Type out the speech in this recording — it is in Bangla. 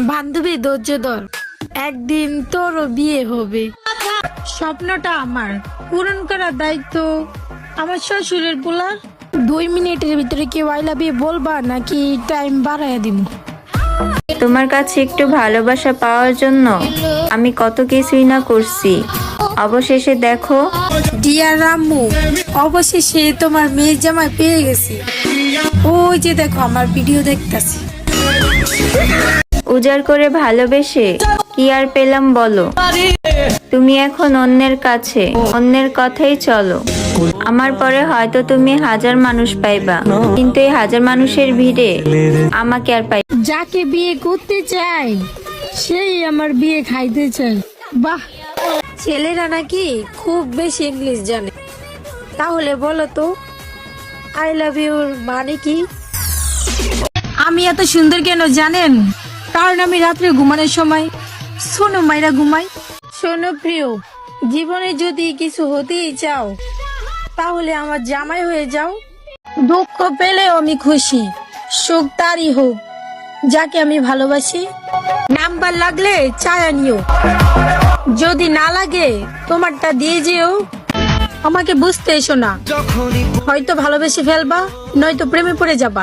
বান্ধবী ধৈর্য ধর, একদিন তোরও বিয়ে হবে। স্বপ্নটা আমার পূরণ করার দায়িত্ব আমার শ্বশুরের পোলার। 2 মিনিটের ভিতরে কেউ আই লাভ ইউ বলবা নাকি টাইম বাড়াইয়া দিব? তোমার কাছে একটু ভালোবাসা পাওয়ার জন্য আমি কত কিছুই না করছি, অবশেষে দেখো। ডিয়ার রাম্মু, অবশেষে তোমার মেয়ের জামাই পেয়ে গেছি। ওই যে দেখো আমার ভিডিও দেখতেছি। উজাড় করে ভালোবেসে কি আর পেলাম বলো? তুমি এখন অন্যের কাছে, অন্যের কথাই চলো। আমার পরে হয়তো তুমি 1000 মানুষ পাইবা, কিন্তু এই 1000 মানুষের ভিড়ে আমাকে আর পাই। যাকে বিয়ে করতে চাই সেই আমার বিয়ে খাইতে চাই। বাহ, ছেলেরা নাকি খুব বেশি ইংলিশ জানে। তাহলে বলো তো আই লাভ ইউর মানে কি? আমি এত সুন্দর কেন জানেন? কারণ আমি রাত্রে ঘুমানোর সময় শোনো মাইরা ঘুমাই। শোনো প্রিয়, জীবনে যদি কিছু হতেই চাও তাহলে আমার জামাই হয়ে যাও। দুঃখ পেলেও আমি খুশি, সুখ তারই হোক যাকে আমি ভালোবাসি। নাম্বার লাগলে চায়া নিও, যদি না লাগে তোমারটা দিয়ে যেও। আমাকে বুঝতে এসো না, হয়তো ভালোবেসে ফেলবা, নয়তো প্রেমে পড়ে যাবা।